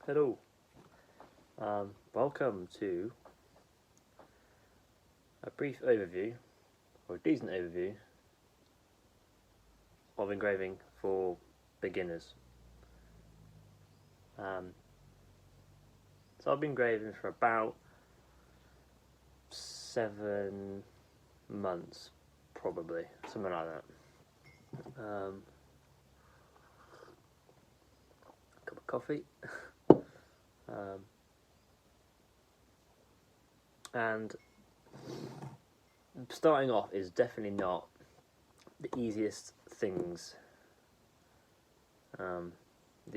Hello, welcome to a brief overview, or a decent overview, of engraving for beginners. So I've been engraving for about 7 months, probably, something like that. Cup of coffee. And starting off is definitely not the easiest things, the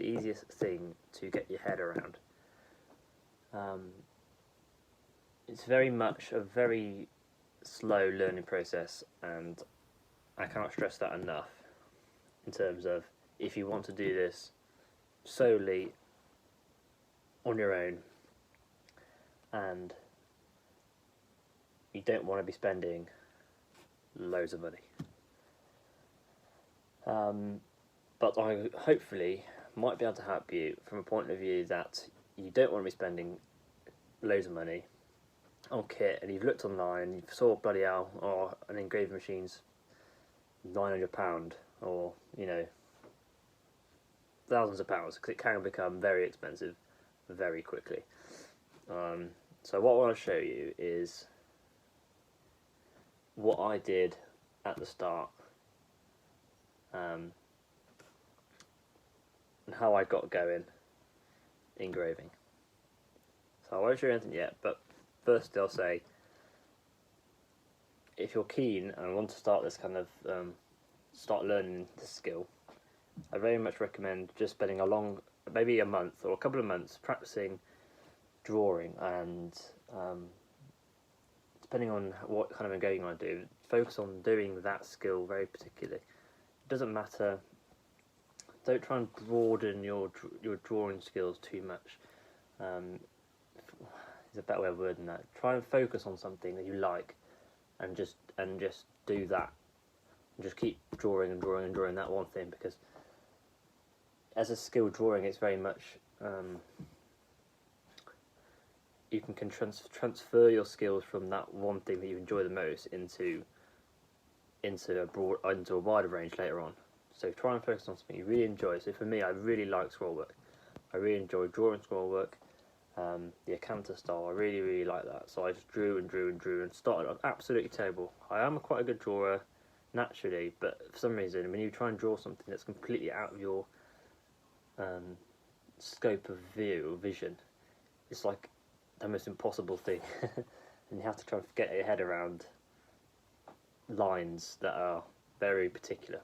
easiest thing to get your head around. It's very much a very slow learning process, and I cannot stress that enough in terms of if you want to do this solely on your own and you don't want to be spending loads of money. But I hopefully might be able to help you from a point of view that you don't want to be spending loads of money on kit, and you've looked online, you saw bloody hell, or an engraving machine's £900, or thousands of pounds, because it can become very expensive very quickly. So what I want to show you is what I did at the start, and how I got going engraving. So I won't show you anything yet, but first I'll say, if you're keen and want to start this kind of start learning this skill, I very much recommend just spending maybe a month or a couple of months practicing drawing, and depending on what kind of engraving you want to do, focus on doing that skill very particularly. It doesn't matter. Don't try and broaden your drawing skills too much. There's a better way of wording that. Try and focus on something that you like, and just do that. And just keep drawing and drawing and drawing that one thing, because as a skill drawing, it's very much you can transfer your skills from that one thing that you enjoy the most into a wider range later on. So try and focus on something you really enjoy. So for me, I really like scroll work. I really enjoy drawing scroll work. The Acanta style, I really like that. So I just drew and started off absolutely terrible. I am quite a good drawer naturally, but for some reason, when you try and draw something that's completely out of your scope of vision, it's like the most impossible thing. And you have to try and get your head around lines that are very particular.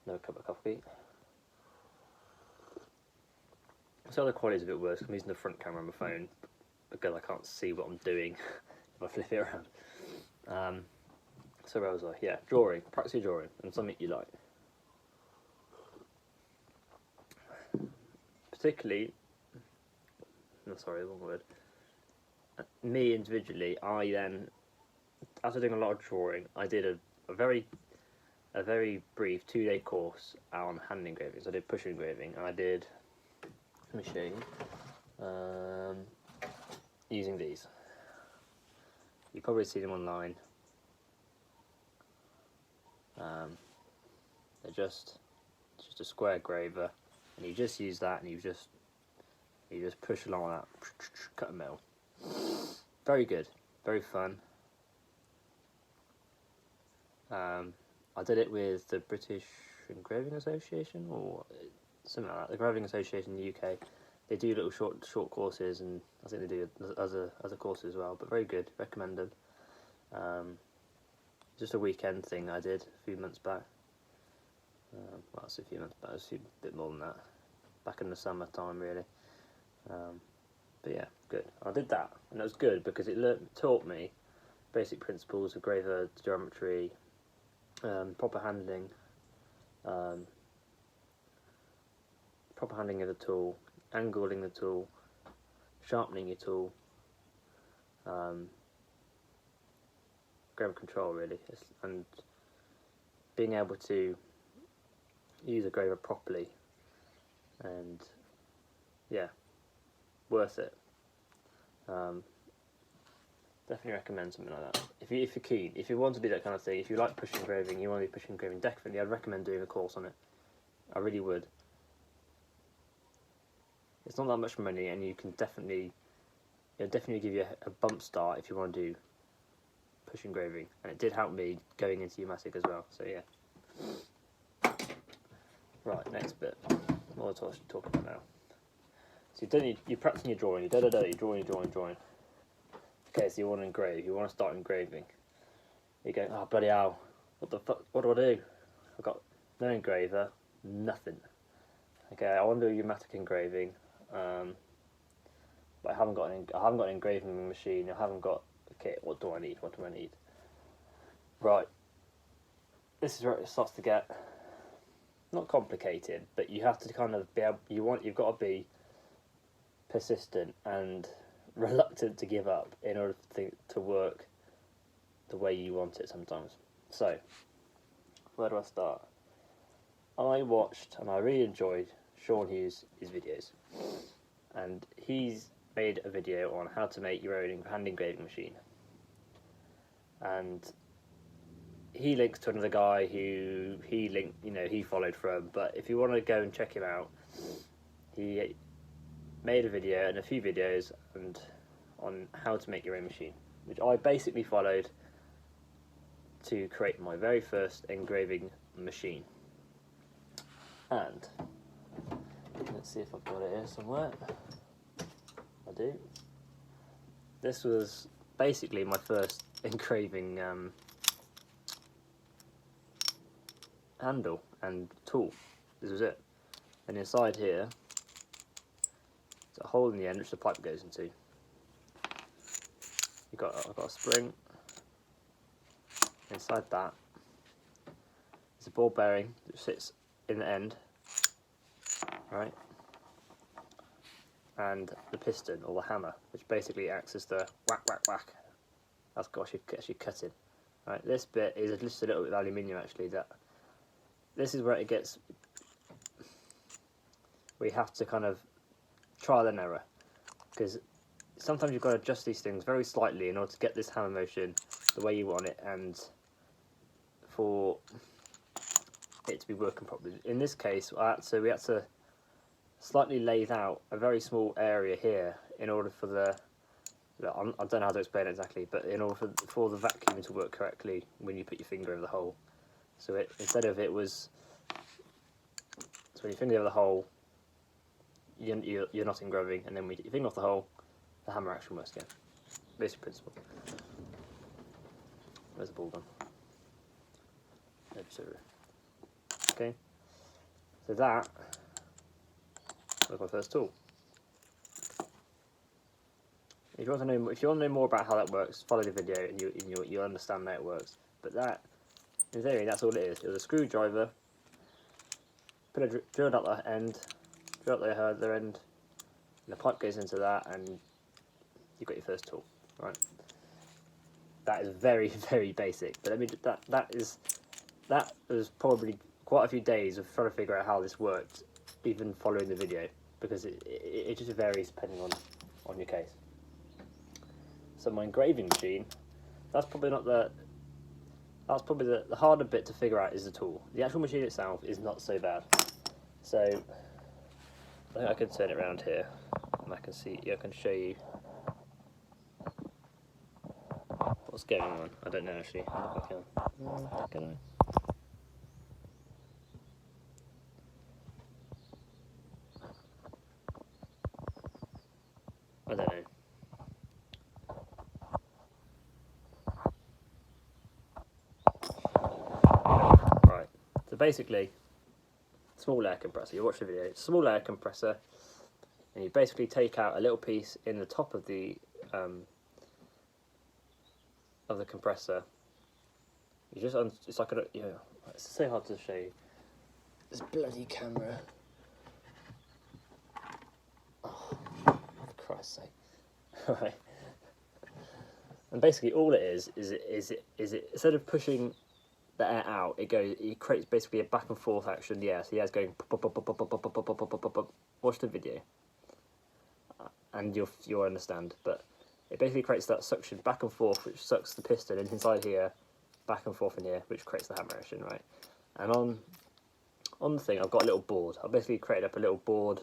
Another cup of coffee. So the quality is a bit worse because I'm using the front camera on my phone, because I can't see what I'm doing if I flip it around. So where was I? Yeah, drawing. Practice your drawing and something you like. Particularly, no, sorry, the wrong word. Me individually, I then, after doing a lot of drawing, I did a very brief 2-day course on hand engraving. So I did push engraving, and I did, let me show you, using these. You probably see them online. They're just a square graver, and you just use that, and you just push along like that, cut a metal. Very good, very fun. I did it with the British Engraving Association, or something like that. The Engraving Association in the UK. They do little short courses, and I think they do other courses as well. But very good, recommend them. Just a weekend thing I did a few months back. Well, it's a few months back. It's a bit more than that. Back in the summertime, really. But yeah, good. I did that, and it was good because it taught me basic principles of graver geometry, proper handling of the tool, angling the tool, sharpening your tool, graver control really, and being able to use a graver properly, and yeah, worth it. Definitely recommend something like that. If you're keen, if you want to do that kind of thing, if you like push engraving, you want to be push engraving, definitely I'd recommend doing a course on it. I really would. It's not that much money, and you can definitely, it'll definitely give you a bump start if you want to do push engraving, and it did help me going into Umatic as well. So yeah. Right, next bit. What else to talk about now? So you're practicing your drawing. You're drawing. Okay, so you want to engrave. You want to start engraving. You're going, oh bloody hell! What the fuck? What do I do? I've got no engraver, nothing. Okay, I want to do Umatic engraving, but I haven't got an engraving machine. I haven't got a kit. What do I need? Right. This is where it starts to get not complicated, but you have to kind of be able. You've got to be persistent and reluctant to give up in order to work the way you want it sometimes. So, where do I start? I watched and I really enjoyed Sean Hughes' videos, and he's made a video on how to make your own hand engraving machine, and he links to another guy who he followed from. But if you want to go and check him out, he made a video and a few videos on how to make your own machine, which I basically followed to create my very first engraving machine. And let's see if I've got it here somewhere. I do. This was basically my first engraving handle and tool. This was it. And inside here, there's a hole in the end which the pipe goes into. I've got a spring. Inside that is a ball bearing that sits in the end, right? And the piston or the hammer, which basically acts as the whack whack whack. That's got actually cutting. Right, this bit is just a little bit of aluminium actually. This is where it gets. We have to kind of trial and error, because sometimes you've got to adjust these things very slightly in order to get this hammer motion the way you want it, and for it to be working properly. In this case, so we had to slightly lathe out a very small area here in order for I don't know how to explain it exactly, but in order for the vacuum to work correctly when you put your finger over the hole. So instead of it was, so when you finger over the hole, you're not engraving, and then when you get your finger off the hole, the hammer action works again. Basic principle. Where's the ball gone? Okay, so that was my first tool. If you want to know more about how that works, follow the video and you'll understand how it works. But that, in theory, that's all it is. It was a screwdriver, drilled out the end, drilled out the other end, and the pipe goes into that, and you've got your first tool, right? That is very, very basic. But I mean, that was probably quite a few days of trying to figure out how this worked, even following the video, because it just varies depending on your case. So my engraving machine, that's probably the harder bit to figure out is the tool. The actual machine itself is not so bad. So I think I can turn it around here, and I can show you what's going on. I don't know actually. I don't know if I can. Can I? I don't know. Right. So basically, small air compressor. You watch the video. Small air compressor, and you basically take out a little piece in the top of the compressor. You just it's like it's so hard to show you. This bloody camera. Oh, for Christ's sake! Right. And basically, all it is it instead of pushing the air out, it creates basically a back and forth action. Yeah, so the air's going pop, pop, pop, pop, pop, pop, pop, pop, pop, pop, pop. Watch the video. and you'll understand. But it basically creates that suction back and forth, which sucks the piston inside here, back and forth in here, which creates the hammer action, right? And on the thing, I've got a little board. I basically created up a little board,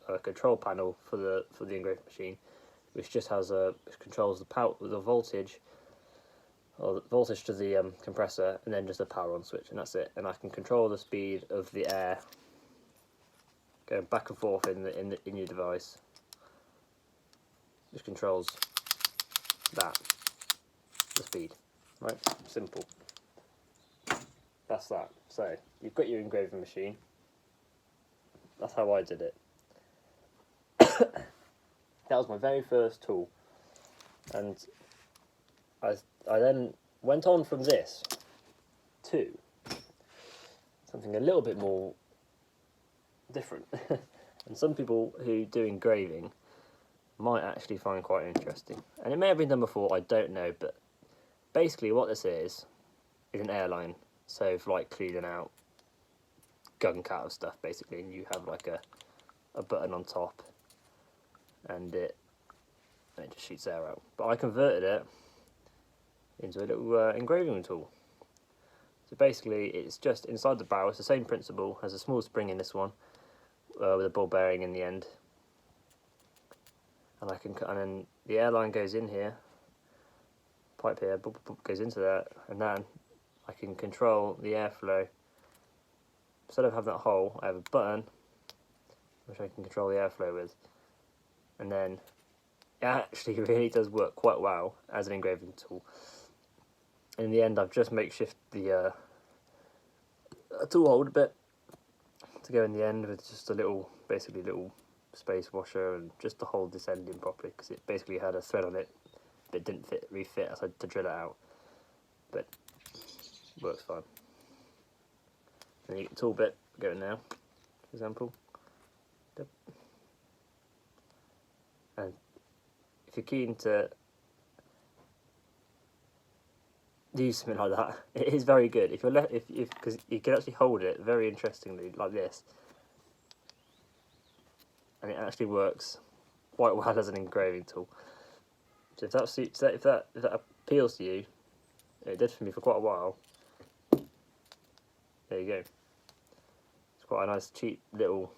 a control panel for the engraving machine, which just has which controls the voltage, or the voltage to the compressor, and then just a power on switch, and that's it. And I can control the speed of the air going back and forth in your device, which controls the speed. Right, simple. That's that. So you've got your engraving machine. That's how I did it. That was my very first tool, and I then went on from this to something a little bit more different, and some people who do engraving might actually find quite interesting. And it may have been done before, I don't know, but basically what this is an airline. So for like cleaning out gunk out of stuff, basically, and you have like a button on top, and it just shoots air out. But I converted it into a little engraving tool. So basically it's just inside the barrel. It's the same principle, has a small spring in this one with a ball bearing in the end, and then the airline goes in here, pipe here, goes into that, and then I can control the airflow. Instead of having that hole, I have a button which I can control the airflow with, and then it actually really does work quite well as an engraving tool. In the end, I've just makeshift the tool hold a bit to go in the end with just basically a little space washer, and just to hold this end in properly, because it basically had a thread on it that didn't refit. I had to drill it out, but it works fine. And you get the tool bit going now, for example. And if you're keen to do something like that, it is very good. If you're because you can actually hold it very interestingly like this, and it actually works quite well as an engraving tool. So if that appeals to you, it did for me for quite a while. There you go. It's quite a nice, cheap little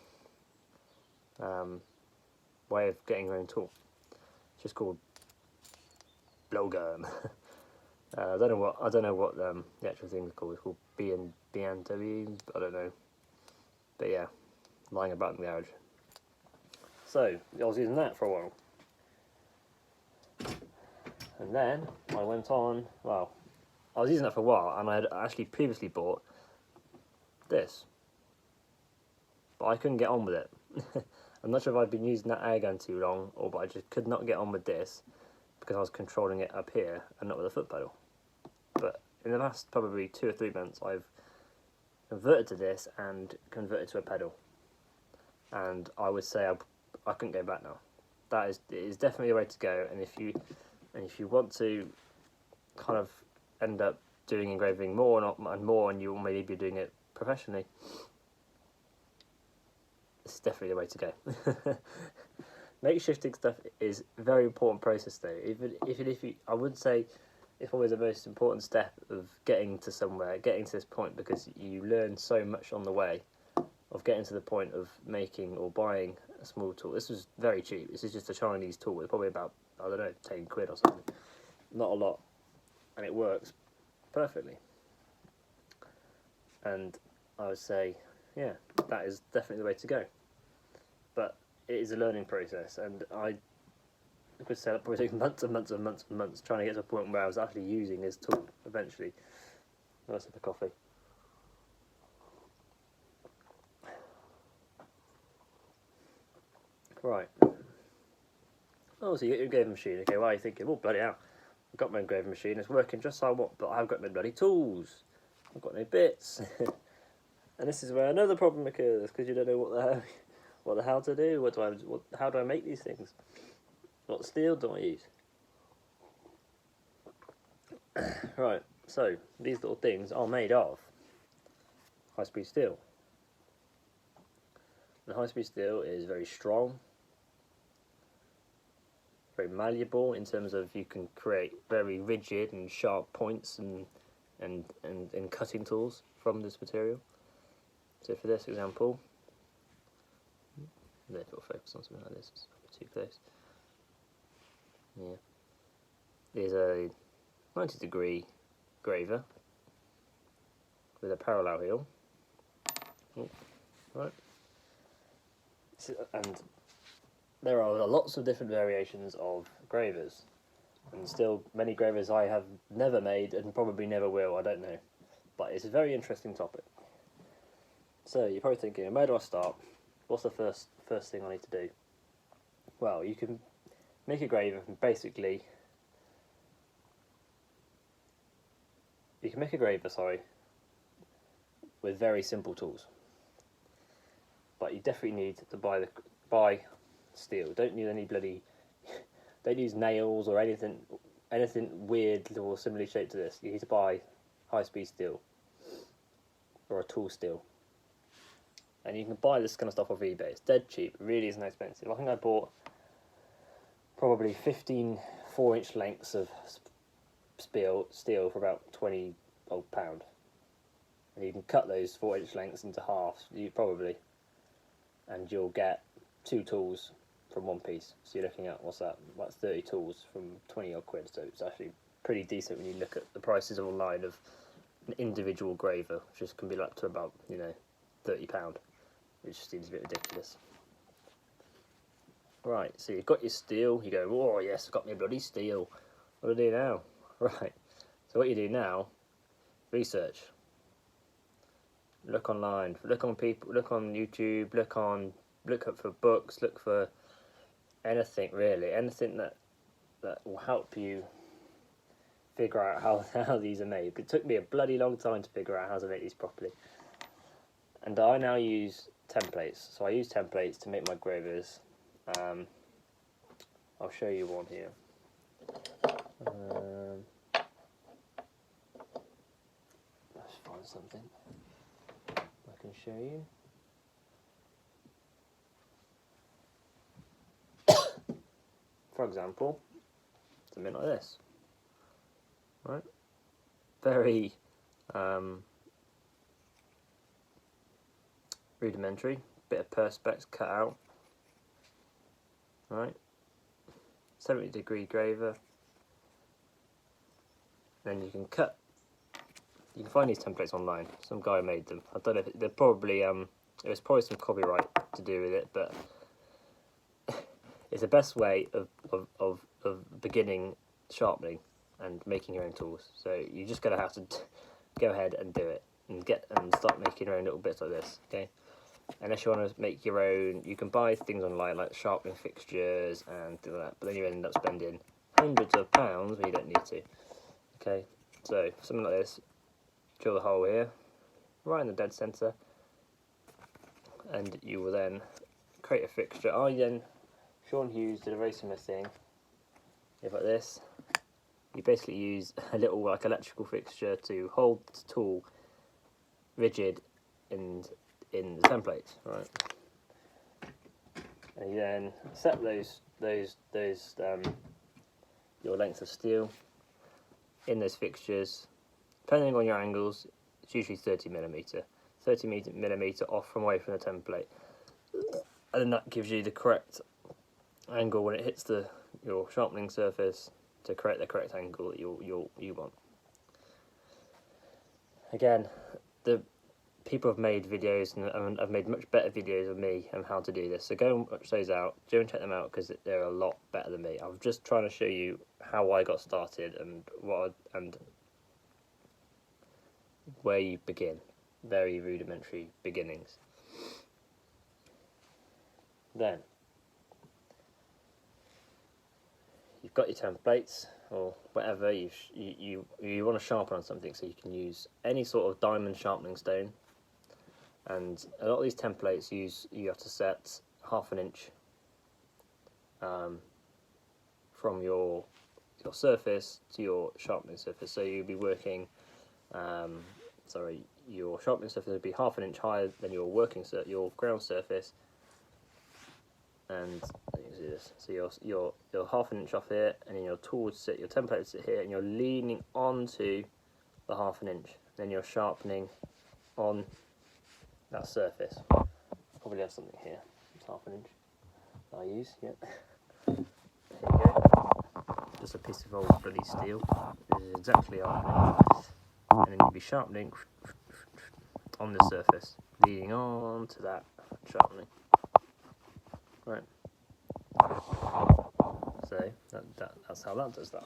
way of getting your own tool. It's just called blowgun. I don't know what the actual thing is called. It's called B&W. I don't know, but yeah, lying about in the garage. So I was using that for a while, and then I went on. Well, I was using that for a while, and I had actually previously bought this, but I couldn't get on with it. I'm not sure if I'd been using that air gun too long, but I just could not get on with this because I was controlling it up here and not with a foot pedal. But in the last probably 2 or 3 months, I've converted to this and converted to a pedal, and I would say I couldn't go back now. It is definitely the way to go. And if you want to kind of end up doing engraving more and you maybe be doing it professionally, it's definitely the way to go. Makeshifting stuff is a very important process, though. Even if you, I would say it's probably the most important step of getting to somewhere, getting to this point, because you learn so much on the way of getting to the point of making or buying a small tool. This was very cheap. This is just a Chinese tool. It's probably about, I don't know, 10 quid or something. Not a lot, and it works perfectly. And I would say, yeah, that is definitely the way to go. But it is a learning process, and I could say that probably took months and months and months and months trying to get to a point where I was actually using this tool eventually. Nice sip of coffee. Right. Oh, so you get your engraving machine. Okay, well, you're thinking, oh, bloody hell, I've got my engraving machine, it's working just how I want, but I've got no bloody tools. I've got no bits. And this is where another problem occurs, because you don't know what the hell to do. How do I make these things? What steel do I use? Right, so these little things are made of high-speed steel. The high-speed steel is very strong, very malleable in terms of you can create very rigid and sharp points and cutting tools from this material. So for this example, therefore focus on something like this, it's too close. Yeah, there's a 90-degree graver with a parallel heel. Oh, right. And there are lots of different variations of gravers, and still many gravers I have never made and probably never will, I don't know. But it's a very interesting topic. So you're probably thinking, where do I start? What's the first thing I need to do? Well, you can make a graver from basically... You can make a graver, with very simple tools. But you definitely need to buy steel. Don't use any bloody... Don't use nails or anything weird or similarly shaped to this. You need to buy high-speed steel. Or a tool steel. And you can buy this kind of stuff off eBay. It's dead cheap. It really isn't expensive. I think I bought probably 15 4-inch lengths of steel for about £20 odd. And you can cut those 4-inch lengths into halves, and you'll get 2 tools from one piece. So you're looking at, what's that, about 30 tools from 20 odd quid. So it's actually pretty decent when you look at the prices online of an individual graver, which can be up to about, £30, which seems a bit ridiculous. Right, so you've got your steel, you go, oh yes, I've got my bloody steel. What do I do now? Right, so what you do now, research. Look online, look on YouTube, look up for books, look for anything really, anything that will help you figure out how these are made. But it took me a bloody long time to figure out how to make these properly. And I now use templates. So I use templates to make my gravers. I'll show you one here. Let's find something I can show you. For example, something like this. Right? Very rudimentary. Bit of perspex cut out. Right? 70-degree graver. Then you can cut. You can find these templates online. Some guy made them. I don't know if they're probably there's probably some copyright to do with it, but it's the best way of beginning sharpening and making your own tools. So you're just gonna have to go ahead and do it and start making your own little bits like this. Okay. Unless you want to make your own, you can buy things online like sharpening fixtures and things like that, but then you end up spending hundreds of pounds when you don't need to. Okay, so something like this, drill the hole here, right in the dead centre, and you will then create a fixture. Sean Hughes did a very similar thing. If like this, you basically use a little electrical fixture to hold the tool rigid in the template, right? And you then set your lengths of steel in those fixtures. Depending on your angles, it's usually 30mm off from away from the template, and then that gives you the correct angle when it hits your sharpening surface to create the correct angle that you want. Again, the people have made videos and have made much better videos of me on how to do this, so go and watch those out. Go and check them out because they're a lot better than me. I'm just trying to show you how I got started and where you begin. Very rudimentary beginnings. Then you've got your templates or whatever you want to sharpen on something, so you can use any sort of diamond sharpening stone. And a lot of these templates you have to set 1/2 inch from your surface to your sharpening surface. So you'll be working, your sharpening surface would be 1/2 inch higher than your ground surface, and you can see this. So you're half an inch off here, and then your tool would sit, your template would sit here, and you're leaning onto the half an inch. Then you're sharpening on that surface. Probably have something here. It's half an inch that I use. Yeah. Here you go. Just a piece of old bloody steel. This is exactly half an inch. And then you'll be sharpening on the surface, leading on to that sharpening. Right. So that's how that does that.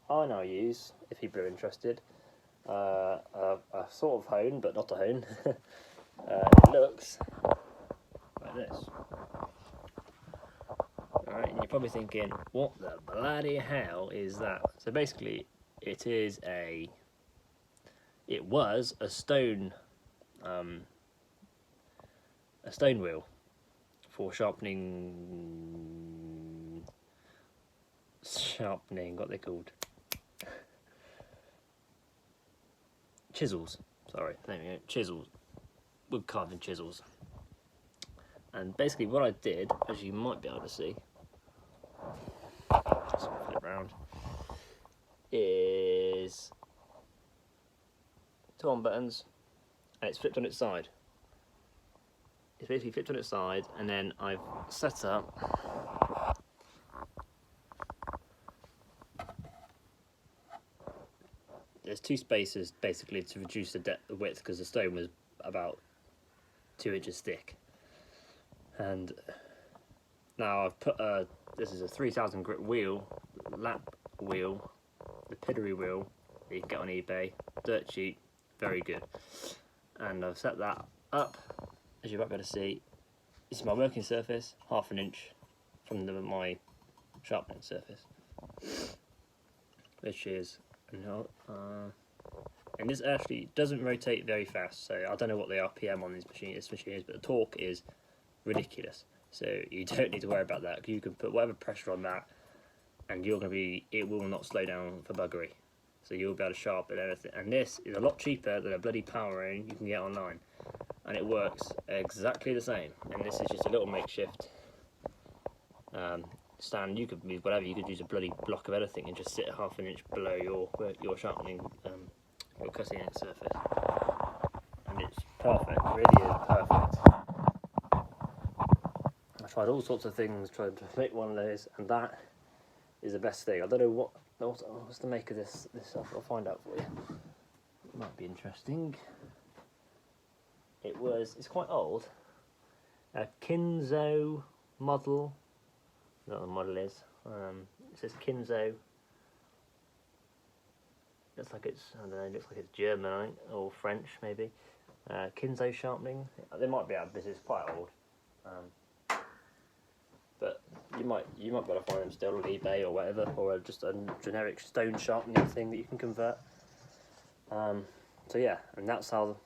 I now use, if people are interested, a sort of hone, but not a hone. It looks like this. Alright, and you're probably thinking, what the bloody hell is that? So basically, it was a stone wheel for sharpening, what they're called, chisels. Sorry, there we go, chisels, wood carving chisels. And basically, what I did, as you might be able to see, just flip it around, is 2 on buttons, and it's flipped on its side. It's basically flipped on its side, and then I've set up there's 2 spaces basically to reduce the width, because the stone was about 2 inches thick. And now I've put this is a 3000 grit wheel, lap wheel, the pillory wheel that you can get on eBay, dirt cheap, very good. And I've set that up, as you might be able to see. This is my working surface, half an inch from my sharpening surface, which is and this actually doesn't rotate very fast, so I don't know what the RPM on this machine is, but the torque is ridiculous. So you don't need to worry about that. You can put whatever pressure on that, and it will not slow down for buggery. So you'll be able to sharpen anything. And this is a lot cheaper than a bloody power hone you can get online, and it works exactly the same. And this is just a little makeshift stand. You could move whatever. You could use a bloody block of anything and just sit half an inch below your sharpening, your cutting edge surface, and it's perfect. It really is perfect. I tried all sorts of things trying to make one of those, and that is the best thing. I don't know what's the make of this stuff. I'll find out for you. It might be interesting. It's quite old. A Kinzo model. I don't know what the model is. It says Kinzo. Looks like it's, I don't know, looks like it's German, I think, or French maybe. Kinzo sharpening. They might be out of business, quite old. But you might be able to find them still on eBay or whatever, or just a generic stone sharpening thing that you can convert. So yeah, and that's how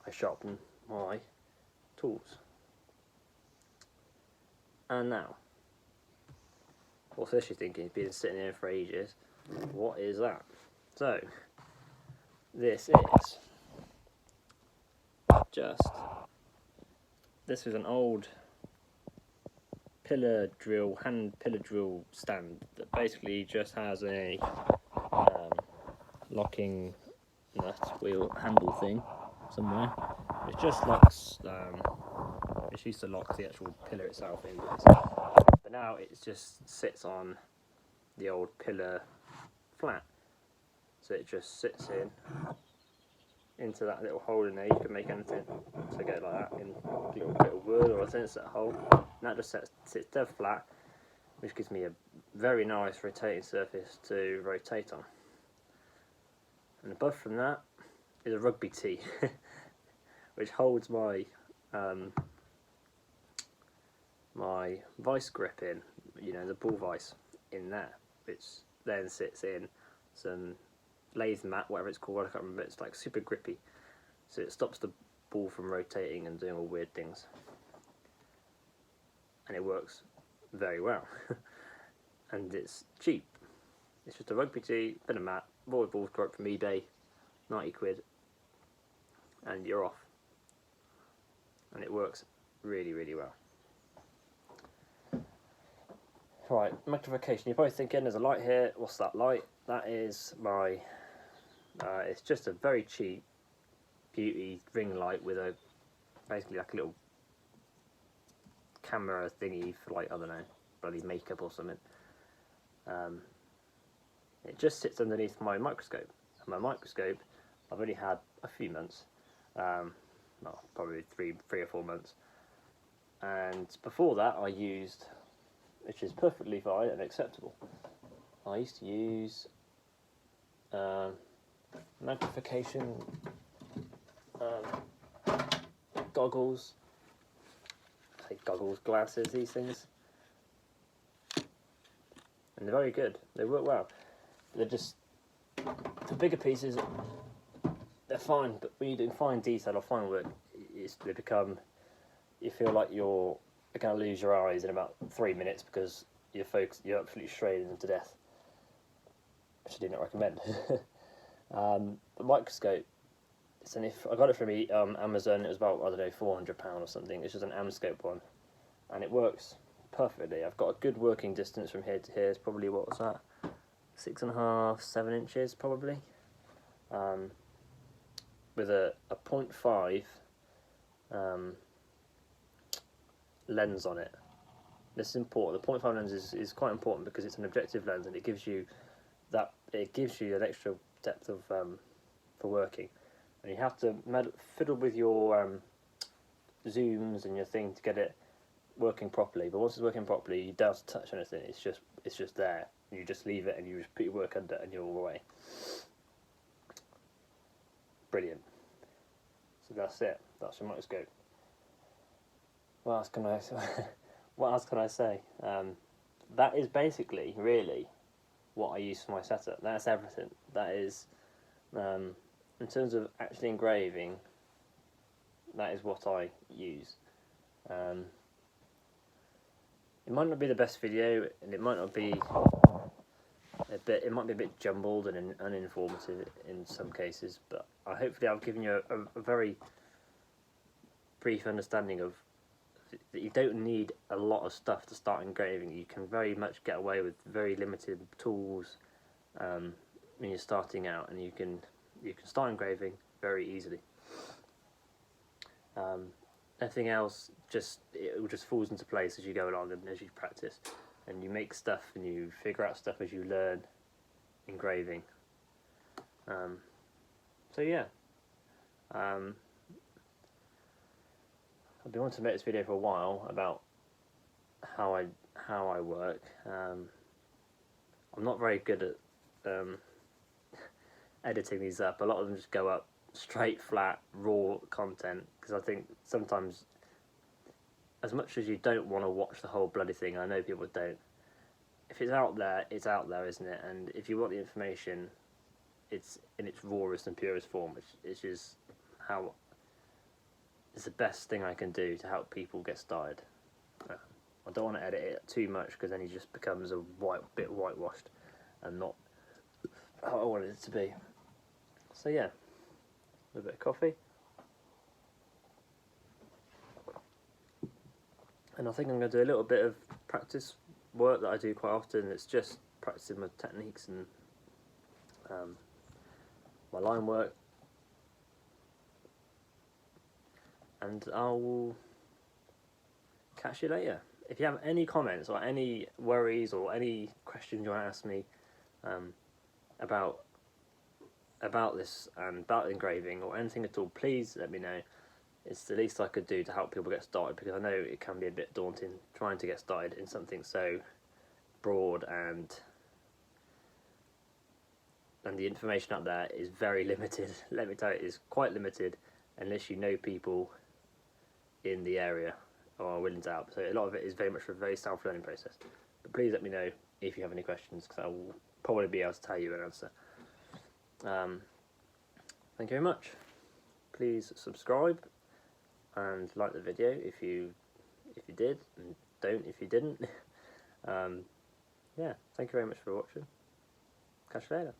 I sharpen my tools. And now, what's this you're thinking? It's been sitting here for ages. What is that? So, this is an old hand pillar drill stand that basically just has a locking nut wheel handle thing somewhere. It just locks, it used to lock the actual pillar itself in place, but now it just sits on the old pillar flat, so it just sits into that little hole in there. You can make anything, so get it like that, in a little bit of wood or a thin set hole, and that just sits dead flat, which gives me a very nice rotating surface to rotate on. And above from that is a rugby tee, which holds my my vice grip in, the ball vice in there, which then sits in some lathe mat, whatever it's called, I can't remember. It's like super grippy, so it stops the ball from rotating and doing all weird things, and it works very well. And it's cheap. It's just a rugby tee, bit of mat, volleyball got from eBay, 90 quid, and you're off. And it works really, really well. Right, magnification. You're probably thinking, there's a light here. What's that light? That is my. It's just a very cheap beauty ring light with a basically like a little camera thingy for, like, I don't know, bloody makeup or something. It just sits underneath my microscope. And my microscope, I've only had a few months, well, probably three or 4 months. And before that, I used, which is perfectly fine and acceptable, I used to use magnification goggles. I say goggles, glasses, these things. And they're very good. They work well. They're just, for bigger pieces, they're fine, but when you're doing fine detail or fine work, they become, you feel like you're going to lose your eyes in about 3 minutes because you're absolutely straining them to death, which I do not recommend. The microscope, I got it from Amazon. It was about, I don't know, £400 or something. It's just an Amscope one, and it works perfectly. I've got a good working distance from here to here. It's probably, what was that, 6.5, 7 inches probably, with a 0.5 lens on it. This is important. The 0.5 lens is quite important because it's an objective lens, and it gives you an extra depth of for working. And you have to fiddle with your zooms and your thing to get it working properly. But once it's working properly, you don't have to touch anything. It's just there. You just leave it and you just put your work under and you're all away. Brilliant. So that's it. That's your microscope. What else can I say? That is basically, really, what I use for my setup. That's everything. That is, in terms of actually engraving, that is what I use. It might not be the best video, and it might not be it might be a bit jumbled and uninformative in some cases, but hopefully I've given you a very brief understanding of that you don't need a lot of stuff to start engraving. You can very much get away with very limited tools when you're starting out, and you can start engraving very easily. Everything else it just falls into place as you go along and as you practice, and you make stuff and you figure out stuff as you learn engraving. So yeah, I've been wanting to make this video for a while about how I work. I'm not very good at editing these up. A lot of them just go up straight, flat, raw content, because I think sometimes, as much as you don't want to watch the whole bloody thing, I know people don't, if it's out there, isn't it? And if you want the information, it's in its rawest and purest form, which is just how it's the best thing I can do to help people get started. I don't want to edit it too much, because then it just becomes a bit whitewashed and not how I wanted it to be. So yeah, a little bit of coffee, and I think I'm going to do a little bit of practice work that I do quite often. It's just practicing my techniques and my line work, and I'll catch you later. If you have any comments or any worries or any questions you want to ask me about this and about engraving or anything at all, please let me know. It's the least I could do to help people get started, because I know it can be a bit daunting trying to get started in something so broad, and the information out there is very limited. Let me tell you, it is quite limited unless you know people in the area or are willing to help. So a lot of it is very much a very self-learning process. But please let me know if you have any questions, because I will probably be able to tell you an answer. Thank you very much. Please subscribe and like the video if you did, and don't if you didn't. Yeah, thank you very much for watching. Catch you later.